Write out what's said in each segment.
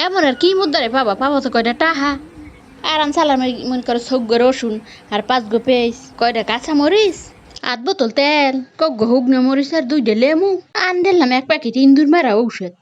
এমন আর কি মুদ্দারে পাবা তো কয়টা টাহা আরাম সালাম মনে করো 6 গো রসুন আর 5 গো পেঁয়াজ কয়টা কাঁচা মরিচ 8 বোতল তেল গো হুগনা মরিচ আর 2টা লেমু আন দিলাম 1 প্যাকেট ইন্দুর মারা ঔষধ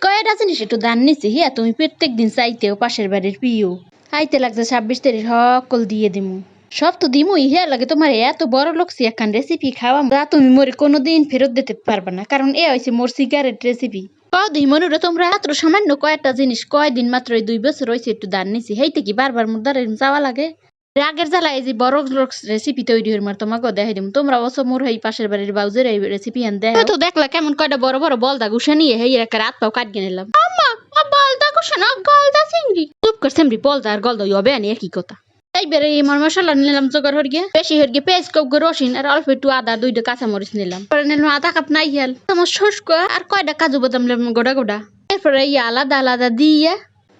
কয়টা জিনিস একটু দান নিছি হিয়া তুমি প্রত্যেক দিন চাইতেও পাশের বাড়ির পিও আইতে লাগছে 26 তারিখ সকল দিয়ে দিমু সব তো দিমু ইহা লাগে তোমার এত বড় লোকছি একখান রেসিপি খাওয়া যা তুমি মোরে কোনোদিন ফেরত দিতে পারবে না কারণ এ হয়েছে মোর সিগারেট রেসিপি কদিন মনুরে তোমরা মাত্র সামান্য কয়েকটা জিনিস কয়দিন মাত্র 2 বছর হয়েছে একটু দান নিছি হেইতে কি বারবার মুদার যাওয়া লাগে রাগের জ্বালা এই যে বড় লোক রেসিপি তৈরি হইর মার তোমাকে দেখাই দিম তোমরা অবশ্য মোর এই পাশের বাড়ির বাউজের এই রেসিপি আন দেয় তো দেখলা কেমন কয়টা বড় বড় বলদা গুছা নিয়ে হেই একটা রাত পাও কাটিয়ে নিলাম আম্মা বলদা গুছা না গলদা চিংড়ি চুপ কর সেমরি বলদা আর গলদা হবে আনি একই কথা এইবারে আমার মশলা নিলাম জোগাড় হরিয়ে বেশি হরিয়ে পেঁয়াজ কপ রসুন আর অল্প একটু আদা 2টা কাঁচা মরিচ নিলাম পরে নিলাম আধা কাপ নাইকেল আমার শুষ্ক আর কয়টা কাজু বাদাম নিলাম গোটা গোটা এরপরে আলাদা আলাদা দিয়ে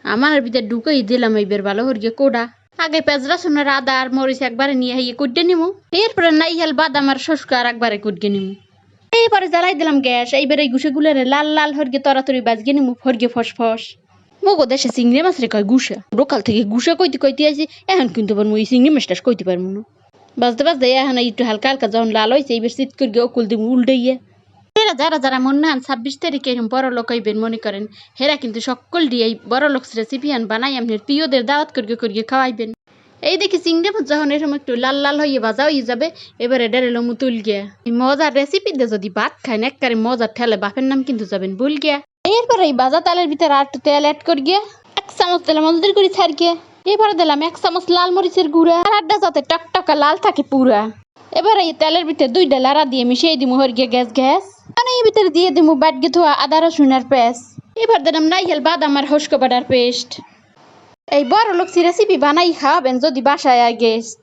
আমার ভিতরে ঢুকাই দিলাম এইবার ভালো হরিয়ে কোড়া আগে পেঁয়াজ রসুন আর আদা আর মরিচ একবারে নিয়ে হাইয়ে কুটে নিমু এরপরে নাইকেল বাদাম আর শুষ্ক আর একবারে কুটে নিমু এরপরে জ্বালাই দিলাম গ্যাস এইবারে এই গুছে গুলারে লাল লাল হরিয়ে তরাতরি বাজগে নিমু হরিয়ে ফসফস মগো দেশে চিংড়ি মাছ রে কয় গুসা লোকাল থেকে গুসা কইতে কইতে আসি এখন কিন্তু পারবো এই চিংড়ি মাছটা কইতে পারবো না বাজতে বাজতে এখন একটু হালকা হালকা যখন লাল হয়েছে এইবার শীত করে অকুল দিব উল্টাইয়া এরা যারা যারা মনে না 26 তারিখে এরকম বড় লোক হইবেন মনে করেন হেরা কিন্তু সকল দিয়ে বড় লোক রেসিপি আন বানাই আপনার প্রিয়দের দাওয়াত করিয়ে খাওয়াইবেন এই দেখি চিংড়ি মাছ যখন এরকম একটু লাল লাল হয়ে ভাজা হয়ে যাবে এবারে ডেরেলো মুতুল গিয়া মজার রেসিপি দিয়ে যদি ভাত খায় একবারে মজার ঠেলে বাপের নাম কিন্তু যাবেন ভুল গিয়া এরপরে এই ভাজা তেলের ভিতরে আর একটু তেল অ্যাড করি গিয়ে 1 চামচ তেল মজদুর করে ছাড় গিয়ে এবারে দিলাম 1 চামচ লাল মরিচের গুঁড়া আর আড্ডা যাতে টকটকা লাল থাকে পুরা এবারে এই তেলের ভিতরে 2টা লাড়া দিয়ে মিশিয়ে দিমু হরিয়ে গ্যাস আর এই ভিতরে দিয়ে দিমু বাটগে ধোয়া আদা রসুন আর পেঁয়াজ এবার দিলাম নাইকেল বাদাম আর হস্ক বাটার পেস্ট এই বড় লোকসি রেসিপি বানাই খাওয়াবেন যদি বাসায় আয় গেস্ট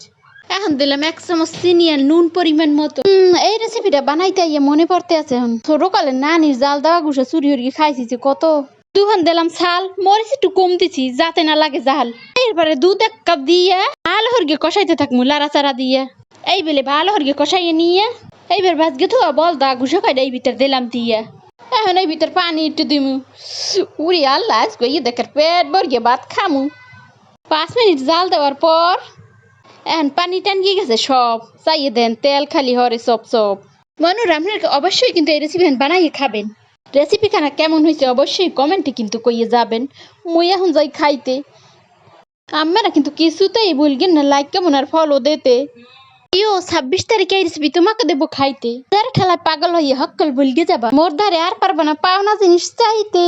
এখন দিলাম 1 চামচ চিনি আর নুন পরিমাণ মতো এই রেসিপিটা বানাইতে ইয়ে মনে পড়তে আছে এখন ছোটকালে নানির জাল দেওয়া গুছা চুরি হরিয়ে খাইছি কত দুহান দিলাম ছাল মরিচ একটু কম দিছি যাতে না লাগে জাল এরপরে দুধ 1 কাপ দিয়ে ভালো হরিয়ে কষাইতে থাকবো লাড়া চাড়া দিয়ে এই বেলে ভালো হরিয়ে কষাইয়ে নিয়ে এইবার ভাজগে ধোয়া বলদা গুছা খাইটা এই ভিতর দিলাম দিয়ে এখন এই ভিতর পানি একটু দিমু উড়ি আল্লাহ আজকে ইয়ে দেখার পেট ভরিয়ে ভাত খামু 5 মিনিট জাল দেওয়ার পর এখন পানি টান গিয়ে গেছে সব চাইয়ে দেন তেল খালি হরে সব মনুর আপনার অবশ্যই কিন্তু এই রেসিপি বানাইয়ে খাবেন রেসিপি খানা কেমন হয়েছে অবশ্যই কমেন্টে কিন্তু কইয়ে যাবেন মুই এখন যাই খাইতে আপনারা কিন্তু কিছুতেই ভুলবেন না লাইক কেমন আর ফলো দিতে 26 তারিখে এই রেসিপি তোমাকে দেবো খাইতে যারা ঠেলায় পাগল হয়ে হক্কল ভুলগে যাবা মোর ধারে আর পারবা না পাওনা জিনিস চাইতে।